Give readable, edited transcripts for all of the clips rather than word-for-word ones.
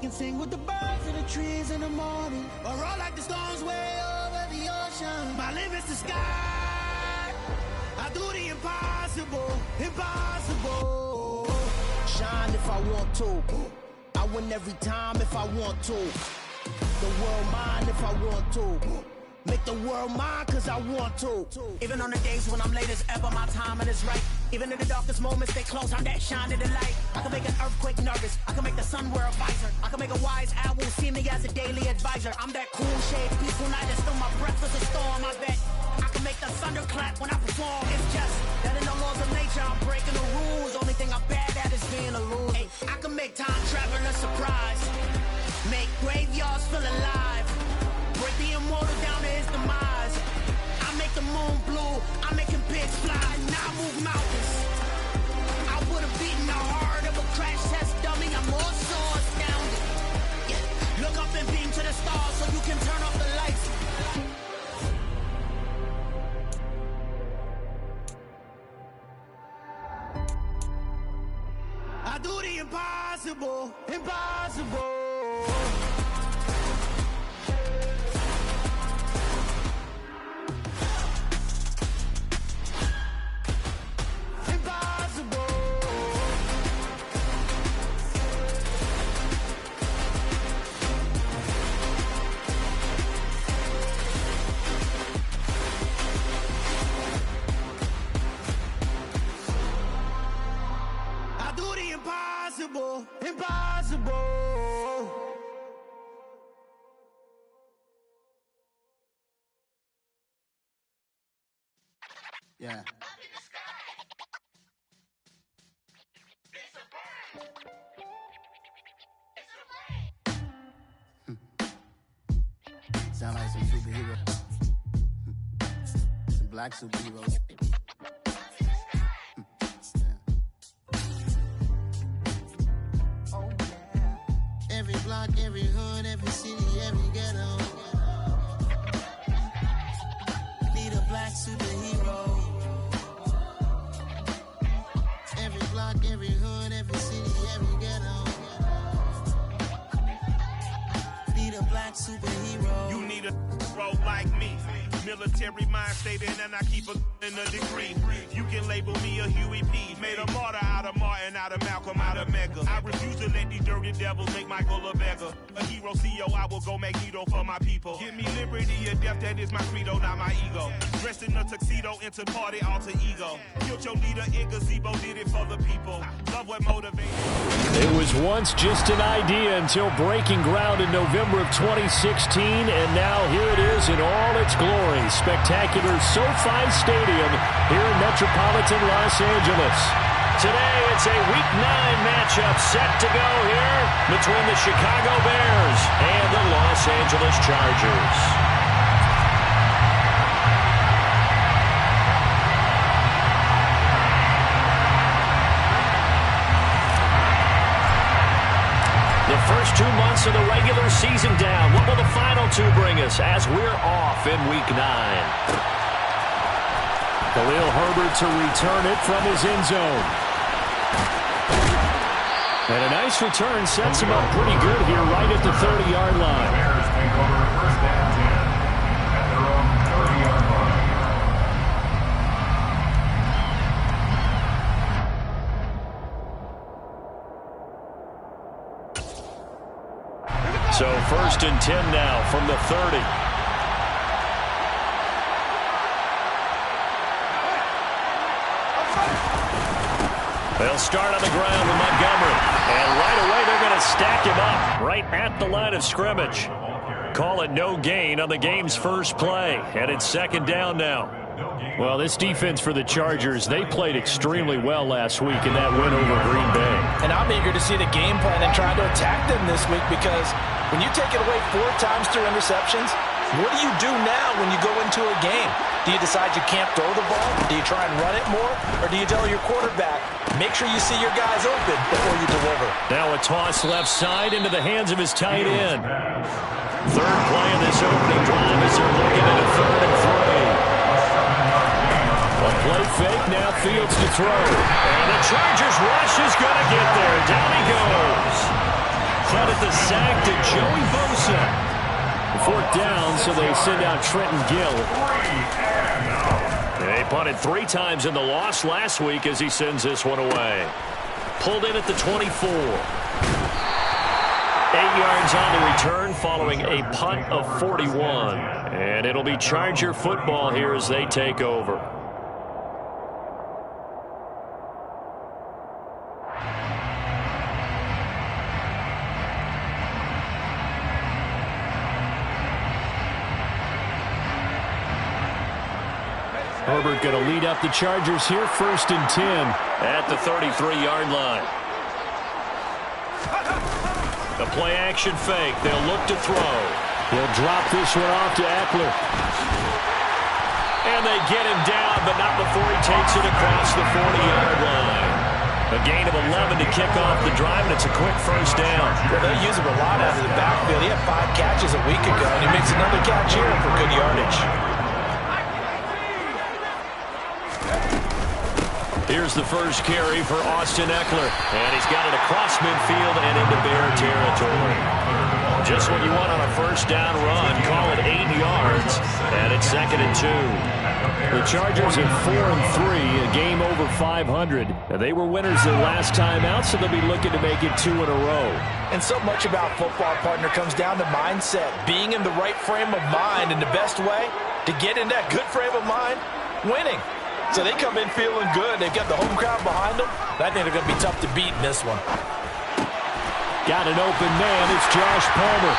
can sing with the birds and the trees in the morning, or roll like the storms way over the ocean. My limit's the sky. I do the impossible, impossible. Shine if I want to. I win every time if I want to. The world mine if I want to. Make the world mine cause I want to. Even on the days when I'm late as ever, my timing is right. Even in the darkest moments, stay close, I'm that shine of the light. I can make an earthquake nervous, I can make the sun wear a visor. I can make a wise owl see me as a daily advisor. I'm that cool shade, peaceful night and still my breath is a storm. I bet I can make the thunder clap when I perform. It's just that in the laws of nature, I'm breaking the rules. Only thing I'm bad at is being a loser. Hey, I can make time travel a surprise. Make graveyards feel alive. Break the immortal down to his demise. I make the moon blue, I'm making pigs fly. Now I move mountains. I would have beaten the heart of a crash test dummy. I'm more so astounded. Yeah. Look up and beam to the stars so you can turn off the lights. I do the impossible, impossible. Impossible, impossible. Yeah. Sound like some superheroes. Some black superheroes. Every block, every hood, every city, every ghetto. Need a black superhero. Every block, every hood, every city, every ghetto. Need a black superhero. You need a role like me. Military mind state and I keep in a degree. You can label me a Huey P. Made a martyr out of Martin, out of Malcolm, out of Mega. I refuse to let these dirty devils make Michael a beggar. A hero CEO, I will go Magneto for my people. Give me liberty or death, that is my credo, not my ego. Dressed in a tuxedo, into party, alter ego. Killed your leader in gazebo, did it for the people. Love what motivates. It was once just an idea until breaking ground in November of 2016, and now here it is in all its glory. Spectacular SoFi Stadium here in metropolitan Los Angeles. Today it's a Week 9 matchup set to go here between the Chicago Bears and the Los Angeles Chargers. The first 2 months of the regular season down. What will the final 2 bring us as we're off in Week 9? Khalil Herbert to return it from his end zone. And a nice return sets him up pretty good here right at the 30-yard line. Bears take over first down 10 at their own 30-yard line. So first and 10 now from the 30. They'll start on the ground with Montgomery. And right away they're going to stack him up right at the line of scrimmage. Call it no gain on the game's first play. And it's second down now. Well, this defense for the Chargers, they played extremely well last week in that win over Green Bay. And I'm eager to see the game plan and trying to attack them this week, because when you take it away 4 times through interceptions, what do you do now when you go into a game? Do you decide you can't throw the ball? Do you try and run it more? Or do you tell your quarterback, make sure you see your guys open before you deliver? Now a toss left side into the hands of his tight end. Third play of this opening drive as they're looking at a 3rd and 3. A play fake, now Fields to throw. And the Chargers rush is going to get there. Down he goes. Credit the sack to Joey Bosa. 4th down, so they send out Trenton Gill. They punted 3 times in the loss last week as he sends this one away. Pulled in at the 24. 8 yards on the return following a punt of 41. And it'll be Charger football here as they take over. Herbert going to lead up the Chargers here, 1st and 10 at the 33-yard line. The play action fake. They'll look to throw. He'll drop this one off to Eckler. And they get him down, but not before he takes it across the 40-yard line. A gain of 11 to kick off the drive, and it's a quick 1st down. Well, they use him a lot out of the backfield. He had 5 catches a week ago, and he makes another catch here for good yardage. Here's the first carry for Austin Eckler. And he's got it across midfield and into Bear territory. Just what you want on a 1st down run. Call it 8 yards. And it's 2nd and 2. The Chargers are 4-3, a game over 500. They were winners their last time out, so they'll be looking to make it 2 in a row. And so much about football, partner, comes down to mindset. Being in the right frame of mind, and the best way to get in that good frame of mind, winning. So they come in feeling good. They've got the home crowd behind them. I think they're going to be tough to beat in this one. Got an open man. It's Josh Palmer.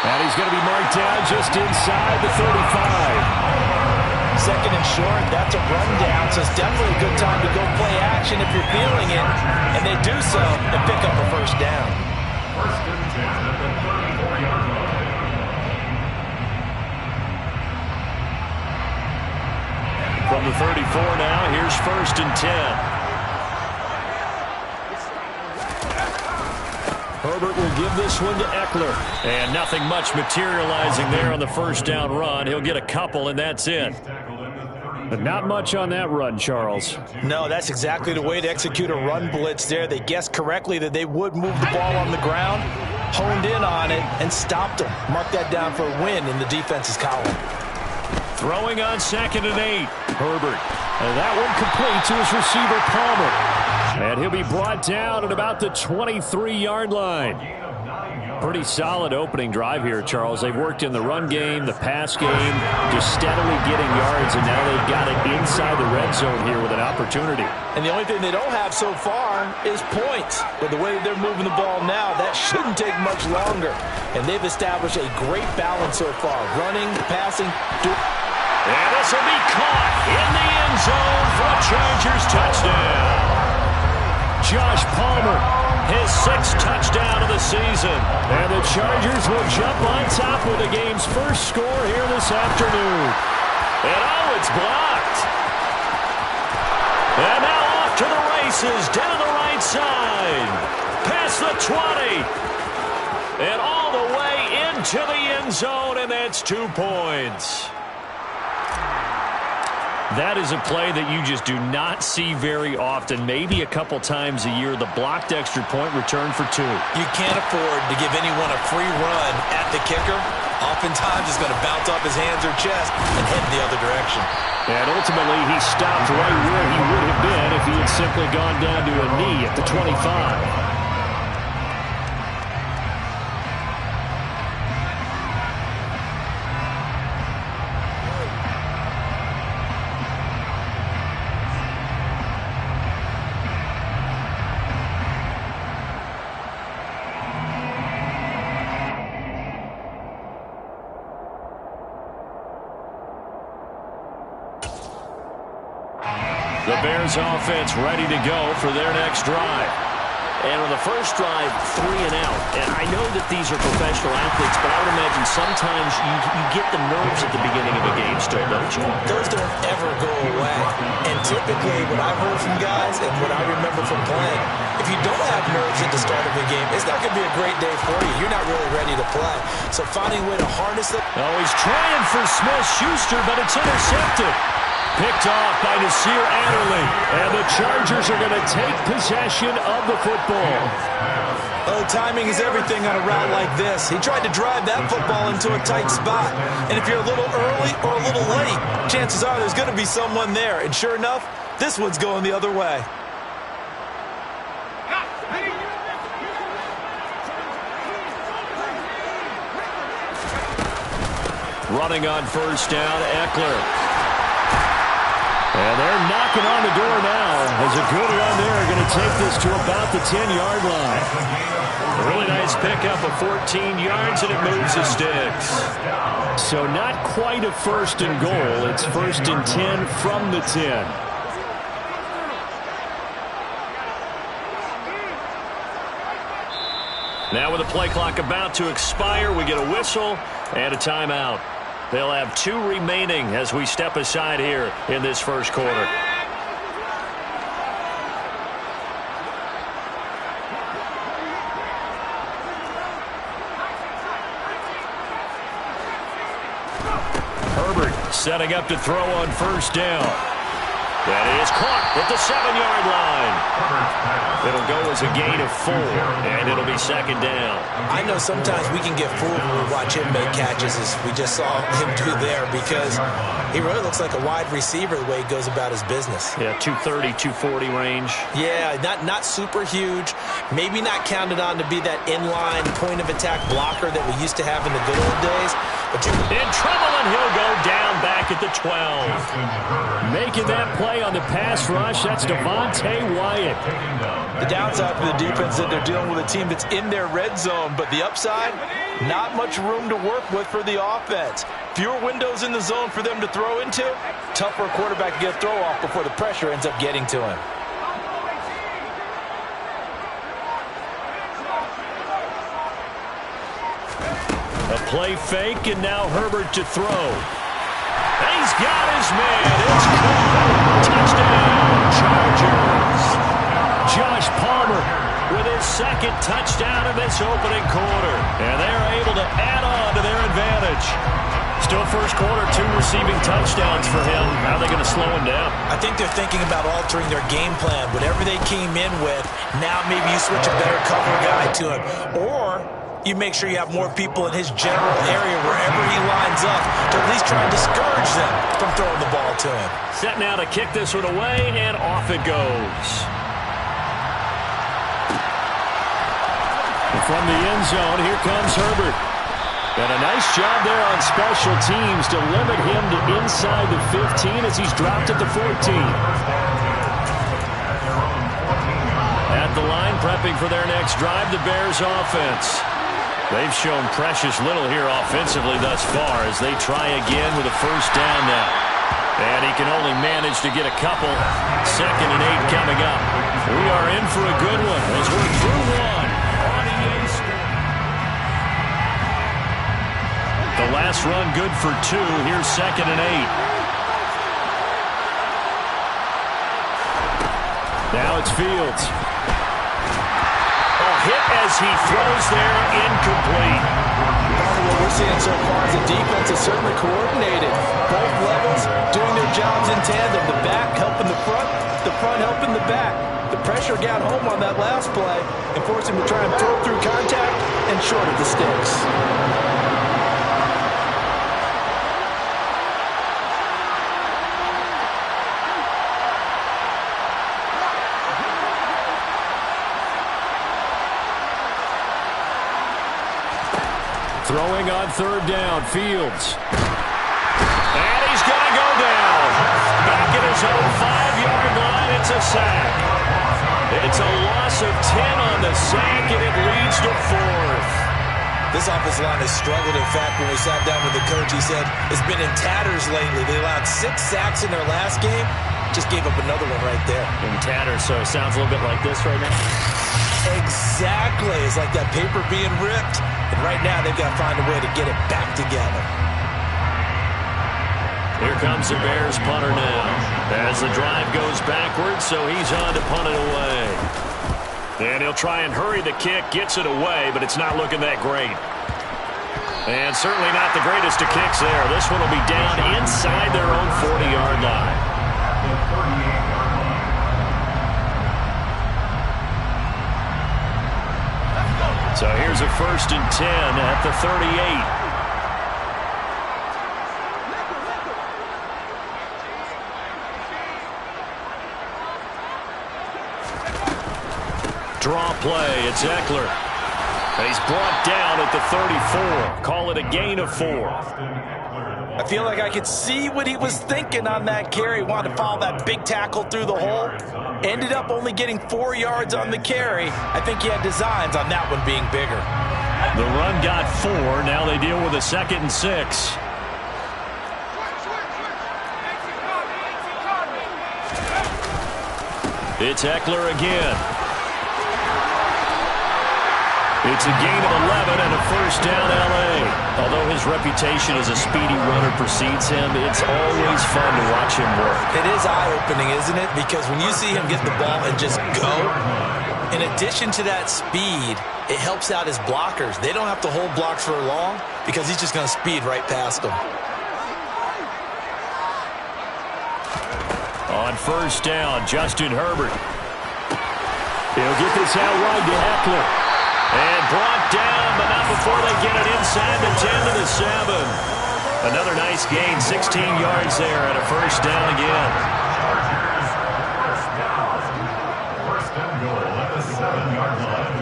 And he's going to be marked down just inside the 35. 2nd and short. That's a rundown. So it's definitely a good time to go play action if you're feeling it. And they do so and pick up a 1st down. 1st and 10 at the 34-yard line. From the 34 now, here's 1st and 10. Herbert will give this one to Eckler. And nothing much materializing there on the 1st down run. He'll get a couple, and that's it. But not much on that run, Charles. No, that's exactly the way to execute a run blitz there. They guessed correctly that they would move the ball on the ground, honed in on it, and stopped them. Mark that down for a win in the defense's column. Throwing on 2nd and 8. Herbert. And that one complete to his receiver, Palmer. And he'll be brought down at about the 23-yard line. Pretty solid opening drive here, Charles. They've worked in the run game, the pass game, just steadily getting yards, and now they've got it inside the red zone here with an opportunity. And the only thing they don't have so far is points. But the way they're moving the ball now, that shouldn't take much longer. And they've established a great balance so far. Running, passing, and this will be caught in the end zone for a Chargers touchdown. Josh Palmer, his 6th touchdown of the season. And the Chargers will jump on top with the game's first score here this afternoon. And oh, it's blocked. And now off to the races down the right side. Past the 20. And all the way into the end zone, and that's 2 points. That is a play that you just do not see very often, maybe a couple times a year. The blocked extra point return for 2. You can't afford to give anyone a free run at the kicker. Oftentimes, it's going to bounce off his hands or chest and head the other direction. And ultimately, he stopped right where he would have been if he had simply gone down to a knee at the 25. The Bears offense ready to go for their next drive. And on the first drive, 3 and out. And I know that these are professional athletes, but I would imagine sometimes you get the nerves at the beginning of a game still, don't you? Those don't ever go away. And typically, what I've heard from guys and what I remember from playing, if you don't have nerves at the start of a game, it's not going to be a great day for you. You're not really ready to play. So finding a way to harness it. Oh, he's trying for Smith-Schuster, but it's intercepted. Picked off by Nasir Adderley. And the Chargers are going to take possession of the football. Oh, timing is everything on a route like this. He tried to drive that football into a tight spot. And if you're a little early or a little late, chances are there's going to be someone there. And sure enough, this one's going the other way. Running on first down, Eckler. And they're knocking on the door now. As a good run there, going to take this to about the 10-yard line. A really nice pickup of 14 yards, and it moves the sticks. So not quite a first and goal. It's first and 10 from the 10. Now with the play clock about to expire, we get a whistle and a timeout. They'll have 2 remaining as we step aside here in this first quarter. Herbert setting up to throw on first down. That is caught at the 7-yard line. It'll go as a gain of 4, and it'll be second down. I know sometimes we can get fooled when we watch him make catches, as we just saw him do there, because he really looks like a wide receiver the way he goes about his business. Yeah, 230, 240 range. Yeah, not super huge. Maybe not counted on to be that inline point-of-attack blocker that we used to have in the good old days. But in trouble, and he'll go down back at the 12. Making that play on the pass rush, that's Devontae Wyatt. The downside for the defense is that they're dealing with a team that's in their red zone, but the upside, not much room to work with for the offense. Fewer windows in the zone for them to throw into. Tough for a quarterback to get a throw off before the pressure ends up getting to him. A play fake, and now Herbert to throw. And he's got his man. It's caught. Touchdown, Chargers. Josh Palmer with his second touchdown in this opening quarter. And they're able to add on to their advantage. Still first quarter, 2 receiving touchdowns for him. How are they going to slow him down? I think they're thinking about altering their game plan. Whatever they came in with, now maybe you switch a better cover guy to him. Or you make sure you have more people in his general area wherever he lines up to at least try and discourage them from throwing the ball to him. Set now to kick this one away, and off it goes. From the end zone, here comes Herbert. And a nice job there on special teams to limit him to inside the 15 as he's dropped at the 14. At the line, prepping for their next drive, the Bears offense. They've shown precious little here offensively thus far as they try again with a first down now. And he can only manage to get a couple. 2nd and 8 coming up. We are in for a good one as we're through one on EA Sports. The last run good for 2. Here's 2nd and 8. Now it's Fields. Hit as he throws there, incomplete. What we're seeing so far is the defense is certainly coordinated. Both levels doing their jobs in tandem. The back helping the front helping the back. The pressure got home on that last play and forced him to try and throw through contact and short of the sticks. Throwing on 3rd down, Fields. And he's going to go down. Back at his own 5-yard line, it's a sack. It's a loss of 10 on the sack, and it leads to 4th. This offensive line has struggled. In fact, when we sat down with the coach, he said it's been in tatters lately. They allowed 6 sacks in their last game. Just gave up another one right there. In tatters, so it sounds a little bit like this right now. Exactly. It's like that paper being ripped. And right now, they've got to find a way to get it back together. Here comes the Bears punter now. As the drive goes backwards, so he's on to punt it away. And he'll try and hurry the kick, gets it away, but it's not looking that great. And certainly not the greatest of kicks there. This one will be down inside their own 40-yard line. So here's a 1st and 10 at the 38. Draw play. It's Eckler. And he's brought down at the 34. Call it a gain of 4. I feel like I could see what he was thinking on that carry. Wanted to follow that big tackle through the hole. Ended up only getting 4 yards on the carry. I think he had designs on that one being bigger. The run got 4. Now they deal with a 2nd and 6. It's Eckler again. It's a gain of 11 and a 1st down L.A. Although his reputation as a speedy runner precedes him, it's always fun to watch him work. It is eye-opening, isn't it? Because when you see him get the ball and just go, in addition to that speed, it helps out his blockers. They don't have to hold blocks for long because he's just going to speed right past them. On 1st down, Justin Herbert. He'll get this out wide to Eckler. And brought down, but not before they get it inside the 10 to the 7. Another nice gain, 16 yards there, and a 1st down again. First and goal at the 7-yard line.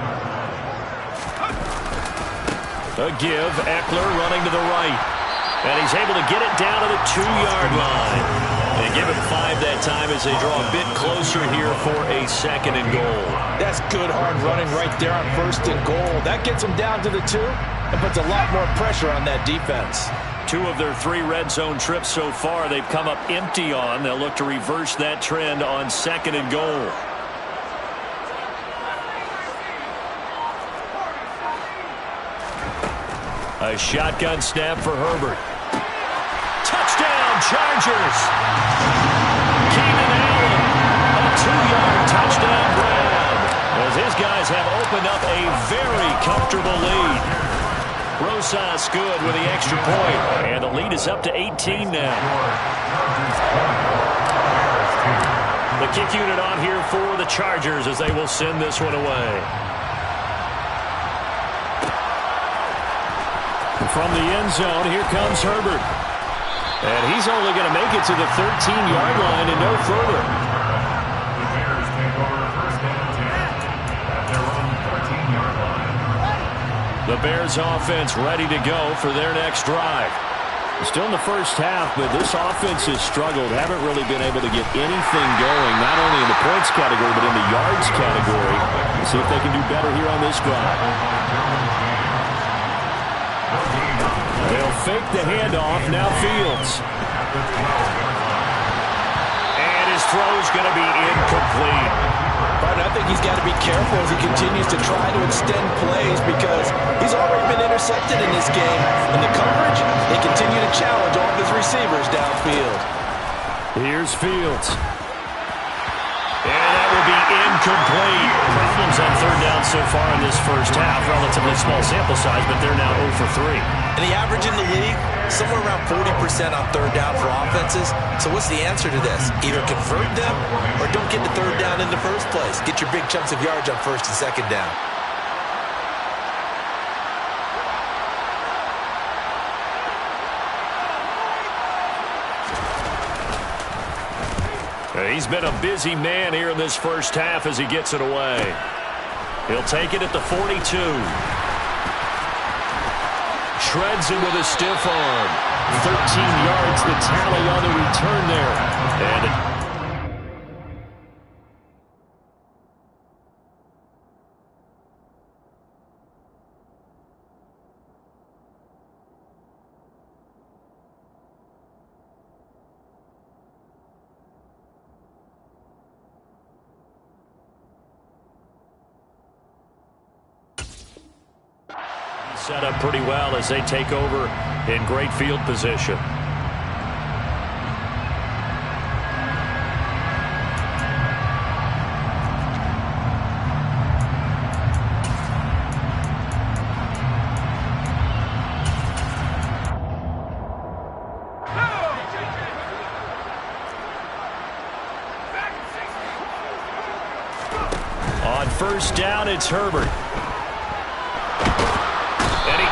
A give, Eckler running to the right. And he's able to get it down to the 2-yard line. They give him 5 that time as they draw a bit closer here for a 2nd and goal. That's good hard running right there on 1st and goal. That gets them down to the 2 and puts a lot more pressure on that defense. 2 of their 3 red zone trips so far they've come up empty on. They'll look to reverse that trend on 2nd and goal. A shotgun snap for Herbert. Touchdown, Chargers! Keenan Allen, a 2-yard touchdown grab, as his guys have opened up a very comfortable lead. Rosas good with the extra point, and the lead is up to 18 now. The kick unit on here for the Chargers as they will send this one away. From the end zone, here comes Herbert. And he's only going to make it to the 13-yard line and no further. The Bears take over 1st and 10 at their own 13-yard line. The Bears offense ready to go for their next drive. Still in the first half, but this offense has struggled. Haven't really been able to get anything going, not only in the points category, but in the yards category. Let's see if they can do better here on this drive. They'll fake the handoff. Now Fields. And his throw's going to be incomplete. But I think he's got to be careful as he continues to try to extend plays because he's already been intercepted in this game. In the coverage, they continue to challenge all of his receivers downfield. Here's Fields. And that will be incomplete. Problems on 3rd down so far in this first half. Relatively small sample size, but they're now 0 for 3. And the average in the league, somewhere around 40% on 3rd down for offenses. So what's the answer to this? Either convert them or don't get the 3rd down in the first place. Get your big chunks of yards on 1st and 2nd down. He's been a busy man here in this first half as he gets it away. He'll take it at the 42. Shreds him with a stiff arm. 13 yards the tally on the return there. And set up pretty well as they take over in great field position. On 1st down, it's Herbert.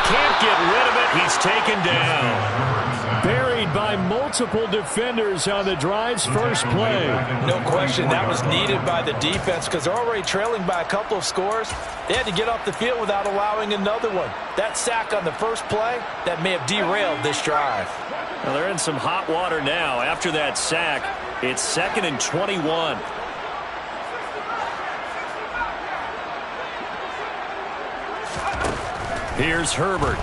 can't get rid of it. He's taken down. Buried by multiple defenders on the drive's first play. No question, that was needed by the defense because they're already trailing by a couple of scores. They had to get off the field without allowing another one. That sack on the first play, that may have derailed this drive. Well, they're in some hot water now. After that sack, it's 2nd and 21. Here's Herbert.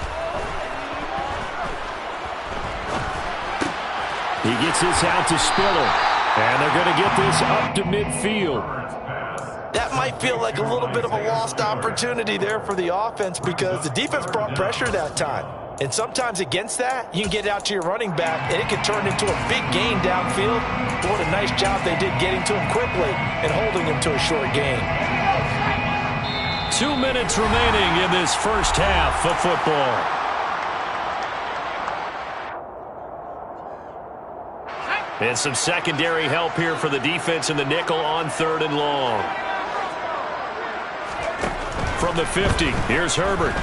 He gets this out to Spiller. And they're going to get this up to midfield. That might feel like a little bit of a lost opportunity there for the offense because the defense brought pressure that time. And sometimes against that, you can get out to your running back, and it can turn into a big gain downfield. But what a nice job they did getting to him quickly and holding him to a short gain. 2 minutes remaining in this first half of football. And some secondary help here for the defense in the nickel on 3rd and long. From the 50, here's Herbert.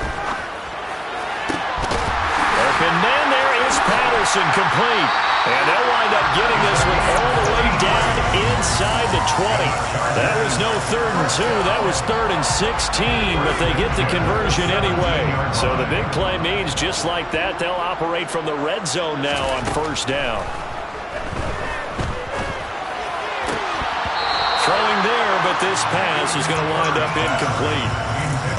Open man, there is Patterson, complete. And they'll wind up getting this one all the way down inside the 20. That was no 3rd and 2. That was 3rd and 16, but they get the conversion anyway. So the big play means just like that, they'll operate from the red zone now on 1st down. Throwing there, but this pass is going to wind up incomplete.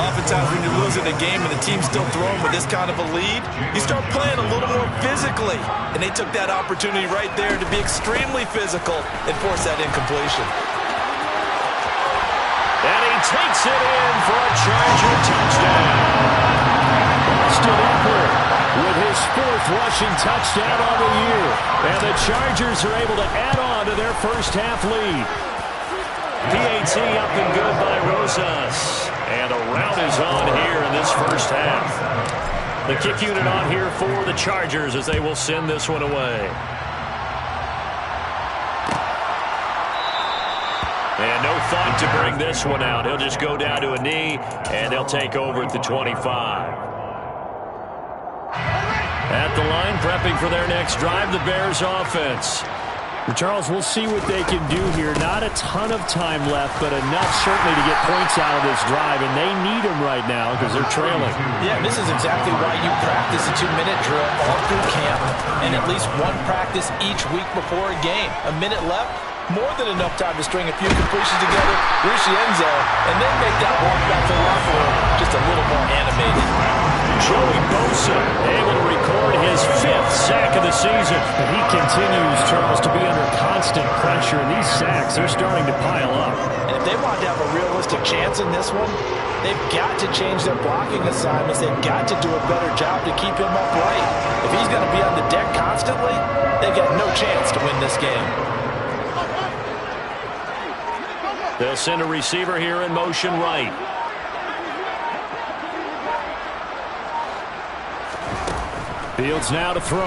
Oftentimes when you're losing a game and the team's still throwing with this kind of a lead, you start playing a little more physically. And they took that opportunity right there to be extremely physical and force that incompletion. And he takes it in for a Charger touchdown. Austin Eckler with his 4th rushing touchdown on the year. And the Chargers are able to add on to their first half lead. PAT up and good by Rosas. And a rout is on here in this first half. The kick unit on here for the Chargers as they will send this one away. And no thought to bring this one out. He'll just go down to a knee, and they'll take over at the 25. At the line, prepping for their next drive, the Bears offense. Charles, we'll see what they can do here. Not a ton of time left, but enough certainly to get points out of this drive, and they need them right now because they're trailing. Yeah, this is exactly why you practice a 2-minute drill all through camp and at least one practice each week before a game. A minute left, more than enough time to string a few completions together, reach the end zone, and then make that walk back to the locker room just a little more animated. Joey Bosa able to record his 5th sack of the season. And he continues, Charles, to be under constant pressure. And these sacks are starting to pile up. And if they want to have a realistic chance in this one, they've got to change their blocking assignments. They've got to do a better job to keep him upright. If he's going to be on the deck constantly, they've got no chance to win this game. They'll send a receiver here in motion right. Fields now to throw.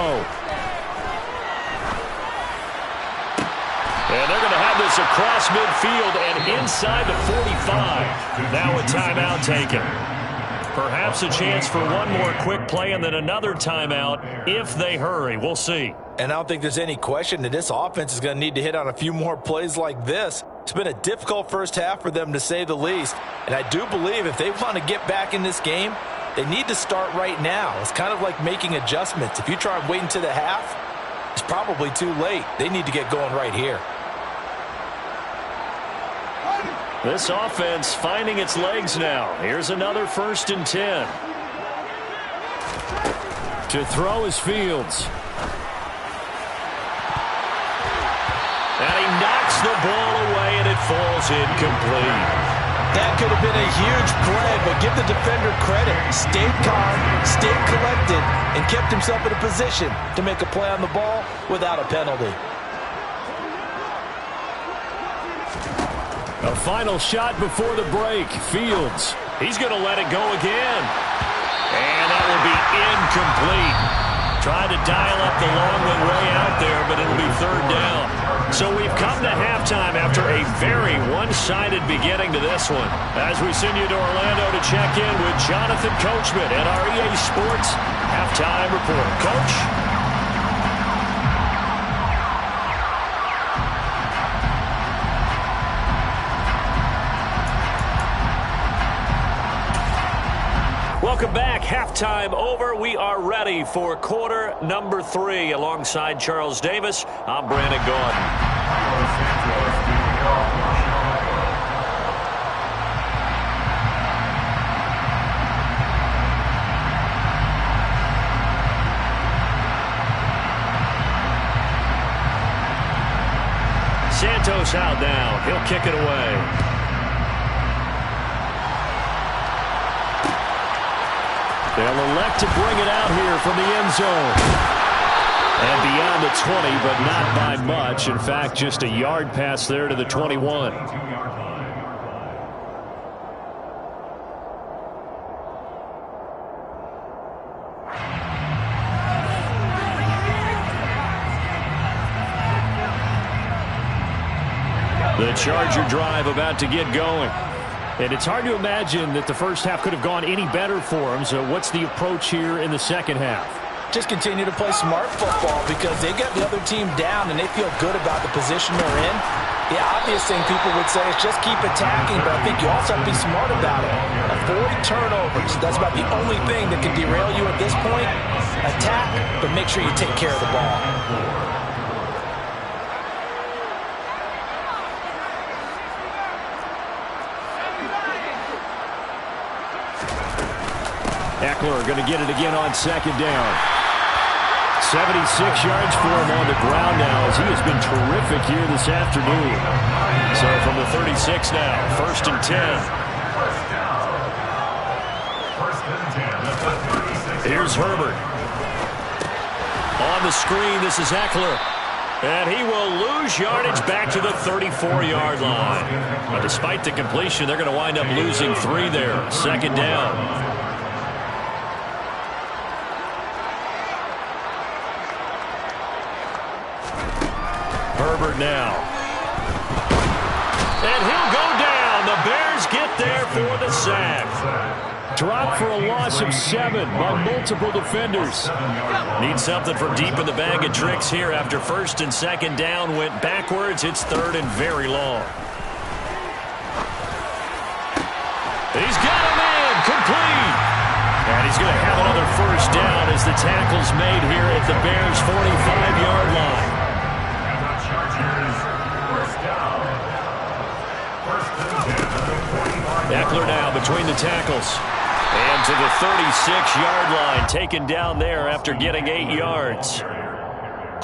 And they're going to have this across midfield and inside the 45. Now a timeout taken. Perhaps a chance for one more quick play and then another timeout if they hurry. We'll see. And I don't think there's any question that this offense is going to need to hit on a few more plays like this. It's been a difficult first half for them, to say the least. And I do believe if they want to get back in this game, they need to start right now. It's kind of like making adjustments. If you try and wait until the half, it's probably too late. They need to get going right here. This offense finding its legs now. Here's another 1st and 10. To throw is Fields. And he knocks the ball away, and it falls incomplete. That could have been a huge play, but give the defender credit. Stayed calm, stayed collected, and kept himself in a position to make a play on the ball without a penalty. A final shot before the break. Fields. He's going to let it go again. And that will be incomplete. Trying to dial up the long one way out there, but it'll be third down. So we've come to halftime after a very one-sided beginning to this one. As we send you to Orlando to check in with Jonathan Coachman at our EA Sports Halftime Report. Coach? Welcome back. Halftime over. We are ready for quarter number 3. Alongside Charles Davis, I'm Brandon Gaudin. Santos out now. He'll kick it away. They'll elect to bring it out here from the end zone. And beyond the 20, but not by much. In fact, just a yard pass there to the 21. The Charger drive about to get going. And it's hard to imagine that the first half could have gone any better for them. So what's the approach here in the second half? Just continue to play smart football because they got the other team down and they feel good about the position they're in. The obvious thing people would say is just keep attacking, but I think you also have to be smart about it. Avoid turnovers. That's about the only thing that can derail you at this point. Attack, but make sure you take care of the ball. Eckler going to get it again on second down. 76 yards for him on the ground now as he has been terrific here this afternoon. So from the 36 now, first and 10. Here's Herbert. On the screen, this is Eckler. And he will lose yardage back to the 34-yard line. But despite the completion, they're going to wind up losing 3 there. Second down. Herbert now. And he'll go down. The Bears get there for the sack. Dropped for a loss of 7 by multiple defenders. Need something from deep in the bag of tricks here after first and second down went backwards. It's third and very long. He's got a man complete. And he's going to have another first down as the tackle's made here at the Bears' 45-yard line. Eckler now between the tackles. And to the 36-yard line, taken down there after getting 8 yards.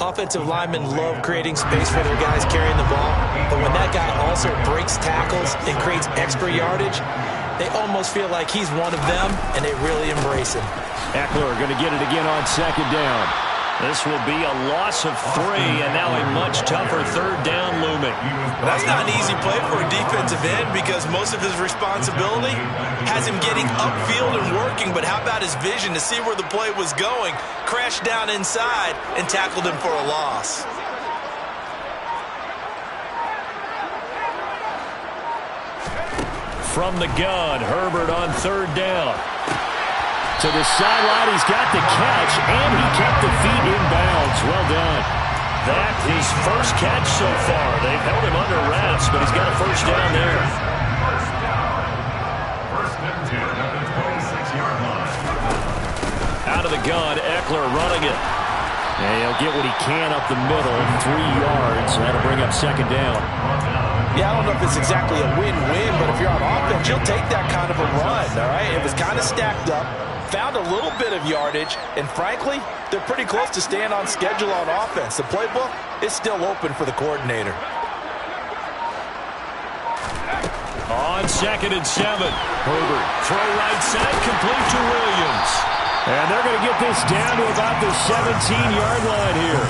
Offensive linemen love creating space for their guys carrying the ball. But when that guy also breaks tackles and creates extra yardage, they almost feel like he's one of them, and they really embrace him. Eckler going to get it again on second down. This will be a loss of 3, and now a much tougher third down looming. That's not an easy play for a defensive end because most of his responsibility has him getting upfield and working, but how about his vision to see where the play was going, crashed down inside, and tackled him for a loss. From the gun, Herbert on third down. To the sideline, he's got the catch, and he kept the feet in bounds. Well done. That his first catch so far. They've held him under wraps, but he's got a first down there. First and 10 at the 26-yard line. Out of the gun, Eckler running it. And he'll get what he can up the middle, 3 yards. That'll bring up second down. Yeah, I don't know if it's exactly a win-win, but if you're on offense, you'll take that kind of a run, all right? It was kind of stacked up. Found a little bit of yardage, and frankly, they're pretty close to staying on schedule on offense. The playbook is still open for the coordinator. On second and 7, Herbert, throw right side, complete to Williams. And they're going to get this down to about the 17-yard line here.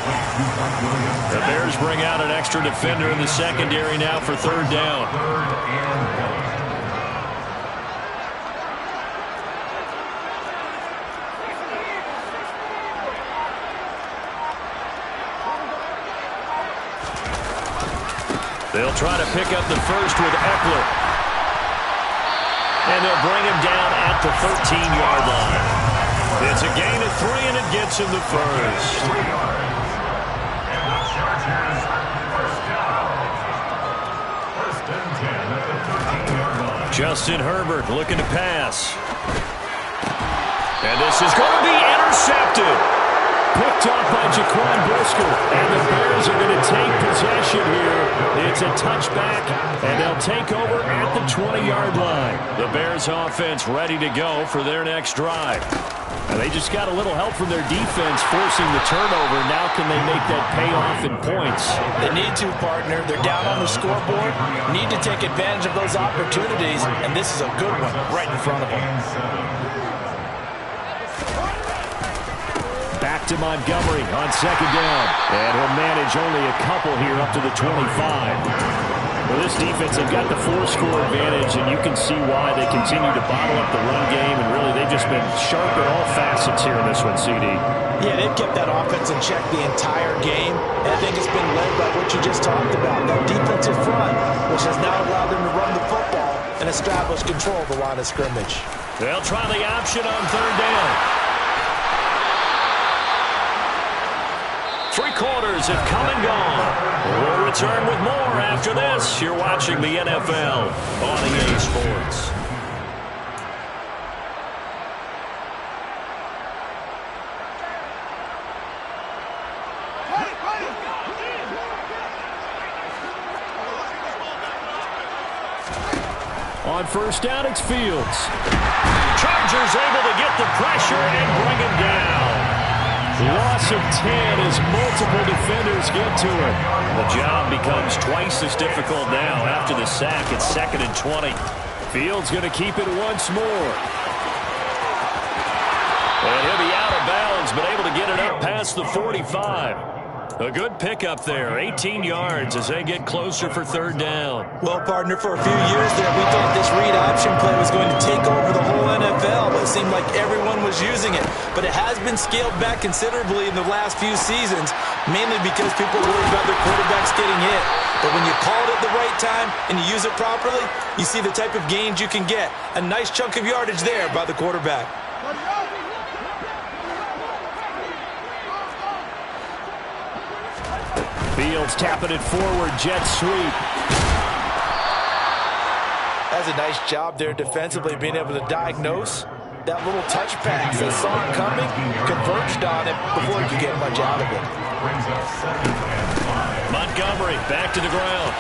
The Bears bring out an extra defender in the secondary now for third down. They'll try to pick up the first with Eckler. And they'll bring him down at the 13-yard line. It's a gain of 3, and it gets him the first. 3 yards. And the Chargers first down. First and 10 at the 13-yard line. Justin Herbert looking to pass. And this is going to be intercepted. Picked off by Jaquan Brisker. And the Bears are going to take possession here. It's a touchback, and they'll take over at the 20-yard line. The Bears offense ready to go for their next drive. And they just got a little help from their defense forcing the turnover. Now can they make that pay off in points? They need to, partner. They're down on the scoreboard. Need to take advantage of those opportunities, and this is a good one right in front of them. Back to Montgomery on second down. And he'll manage only a couple here up to the 25. Well, this defense, they've got the 4-score advantage, and you can see why they continue to bottle up the run game, and really they've just been sharp at all facets here in this one, CD. Yeah, they've kept that offense in check the entire game, and I think it's been led by what you just talked about, that defensive front, which has now allowed them to run the football and establish control of the line of scrimmage. They'll try the option on third down. 3 quarters have come and gone. We'll return with more after this. You're watching the NFL on EA Sports. On first down, it's Fields. Chargers able to get the pressure and bring him down. Loss of 10 as multiple defenders get to it. The job becomes twice as difficult now after the sack. It's 2nd and 20. Fields going to keep it once more. And he'll be out of bounds, but able to get it up past the 45. A good pickup there, 18 yards as they get closer for third down. Well, partner, for a few years there, we thought this read option play was going to take over the whole NFL, but it seemed like everyone was using it. But it has been scaled back considerably in the last few seasons, mainly because people worry about their quarterbacks getting hit. But when you call it at the right time and you use it properly, you see the type of gains you can get. A nice chunk of yardage there by the quarterback. Fields tapping it forward, jet sweep. That's a nice job there defensively, being able to diagnose that little touch pass. They saw it coming, converged on it before he could get much out of it. Montgomery back to the ground.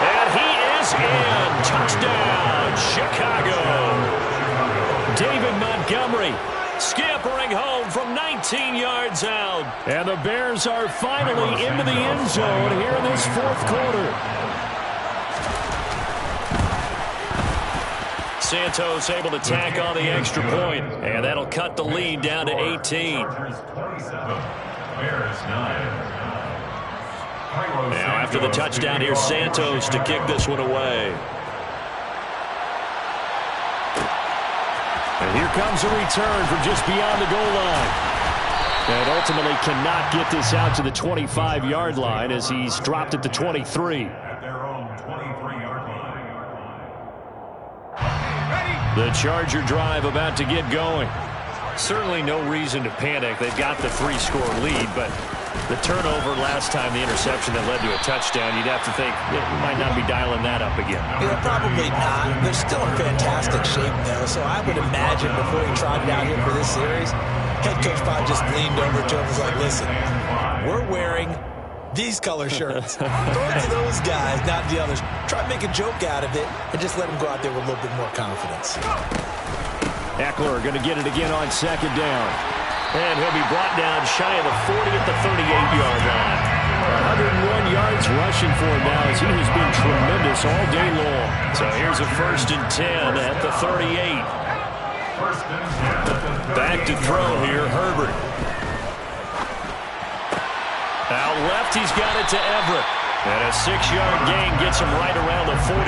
And he is in. Touchdown, Chicago. David Montgomery scampering home from 19 yards out. And the Bears are finally into the end zone here in this 4th quarter. Santos able to tack on the extra point, and that'll cut the lead down to 18. Now after the touchdown, here's Santos to kick this one away. And here comes a return from just beyond the goal line. And ultimately cannot get this out to the 25-yard line as he's dropped at the 23. At their own 23-yard line. The Charger drive about to get going. Certainly no reason to panic. They've got the 3-score lead, but the turnover last time, the interception that led to a touchdown, you'd have to think you might not be dialing that up again. Yeah, probably not. They're still in fantastic shape, though, so I would imagine before he trotted out here for this series, head coach probably just leaned over to him and was like, listen, we're wearing these color shirts. Throw it to those guys, not the others. Try to make a joke out of it and just let them go out there with a little bit more confidence. Eckler going to get it again on second down. And he'll be brought down shy of the 40 at the 38-yard line. 101 yards rushing for him now as he has been tremendous all day long. So here's a 1st and 10 at the 38. Back to throw here, Herbert. Out left, he's got it to Everett. And a 6-yard gain gets him right around the 43.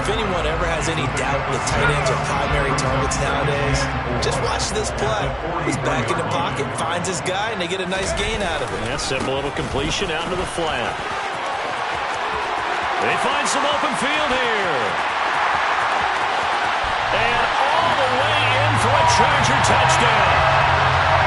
anyone ever has any doubt the tight ends are primary targets nowadays, just watch this play. He's back in the pocket, finds his guy, and they get a nice gain out of it. Yeah, simple little completion out into the flat. They find some open field here. And all the way in for a Charger touchdown.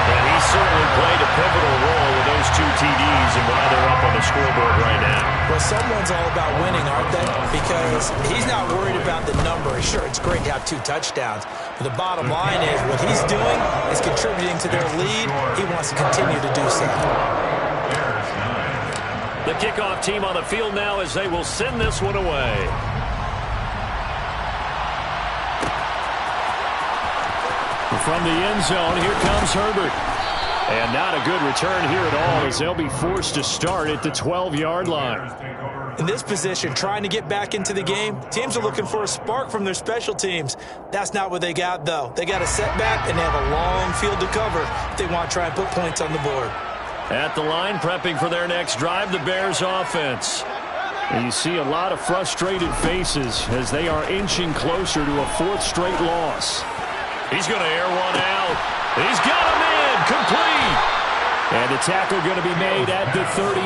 And he certainly played a pivotal role with those 2 TDs and why they're up on the scoreboard right now. Well, someone's all about winning, aren't they? Because he's not worried about the number. Sure, it's great to have 2 touchdowns. But the bottom line is what he's doing is contributing to their lead. He wants to continue to do so. The kickoff team on the field now as they will send this one away. From the end zone, here comes Herbert. And not a good return here at all as they'll be forced to start at the 12-yard line. In this position, trying to get back into the game, teams are looking for a spark from their special teams. That's not what they got, though. They got a setback, and they have a long field to cover if they want to try and put points on the board. At the line, prepping for their next drive, the Bears offense. And you see a lot of frustrated faces as they are inching closer to a 4th straight loss. He's going to air one out. He's got him in. Complete. And the tackle going to be made at the 38.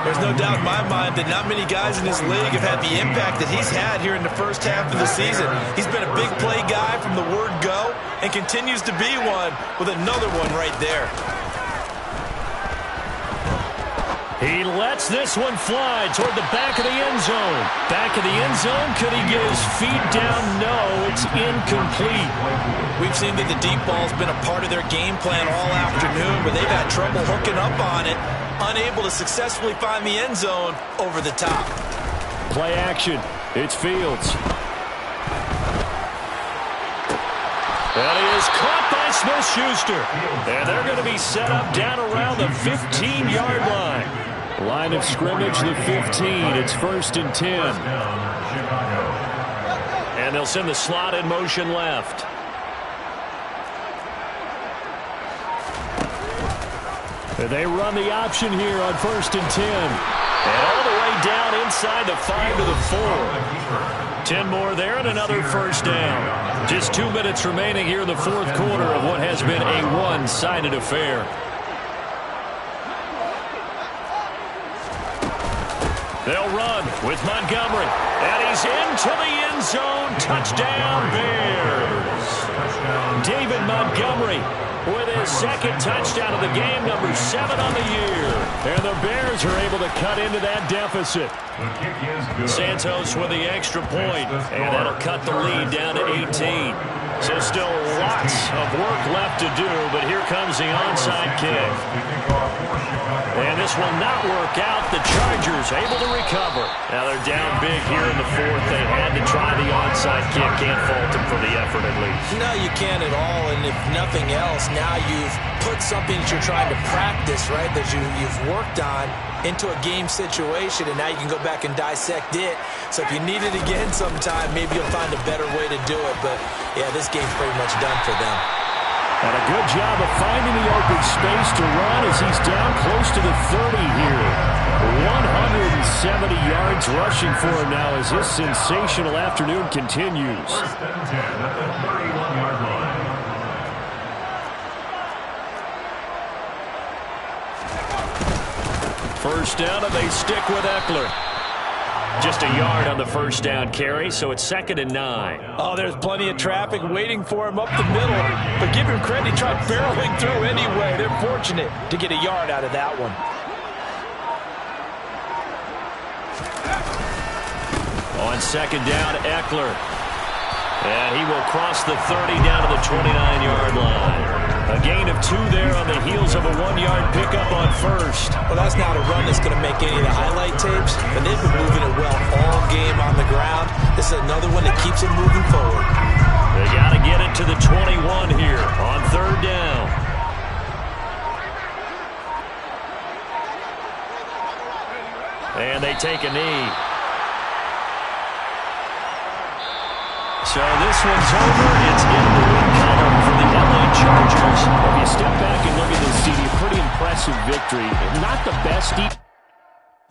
There's no doubt in my mind that not many guys in this league have had the impact that he's had here in the first half of the season. He's been a big play guy from the word go and continues to be one with another one right there. He lets this one fly toward the back of the end zone. Back of the end zone. Could he get his feet down? No, it's incomplete. We've seen that the deep ball's been a part of their game plan all afternoon, but they've had trouble hooking up on it, unable to successfully find the end zone over the top. Play action. It's Fields. That is caught by Smith-Schuster. And they're going to be set up down around the 15-yard line. Line of scrimmage, the 15. It's 1st and 10. And they'll send the slot in motion left. And they run the option here on 1st and 10. And all the way down inside the 5 to the 4. 10 more there and another first down. Just 2 minutes remaining here in the 4th quarter of what has been a one-sided affair. They'll run with Montgomery. And he's into the end zone. Touchdown, Bears. David Montgomery with his 2nd touchdown of the game, number 7 on the year. And the Bears are able to cut into that deficit. Santos with the extra point, and that'll cut the lead down to 18. So still lots of work left to do, but here comes the onside kick. And this will not work out. The Chargers able to recover. Now they're down big here in the 4th. They had to try the onside kick. Can't fault them for the effort at least. No, you can't at all. And if nothing else, now you've put something that you're trying to practice, right, that you've worked on into a game situation, and now you can go back and dissect it. So if you need it again sometime, maybe you'll find a better way to do it. But, yeah, this game's pretty much done for them. And a good job of finding the open space to run as he's down close to the 30 here. 170 yards rushing for him now as this sensational afternoon continues. 1st and 10 at the 31-yard line. First down, and they stick with Eckler. Just a yard on the first down carry, so it's 2nd and 9. Oh, there's plenty of traffic waiting for him up the middle. But give him credit, he tried barreling through anyway. They're fortunate to get a yard out of that one. On 2nd down, Eckler. And he will cross the 30 down to the 29-yard line. A gain of 2 there on the heels of a 1-yard pickup on first. Well, that's not a run that's going to make any of the highlight tapes, but they've been moving it well all game on the ground. This is another one that keeps them moving forward. They got to get it to the 21 here on 3rd down. And they take a knee. So this one's over. It's in the win column for the LA Chargers. If you step back and look at this, CD, pretty impressive victory. Not the best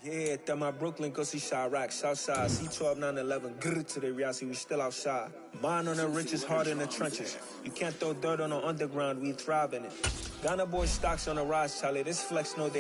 Yeah, that my Brooklyn, go see Chirac, Southside, C12, 911, grr to the Riasi, we still outside. Mine on the riches, hard in the trenches. You can't throw dirt on the underground, we thrive in it. Ghana boy stocks on the rise, Charlie, this flex no day.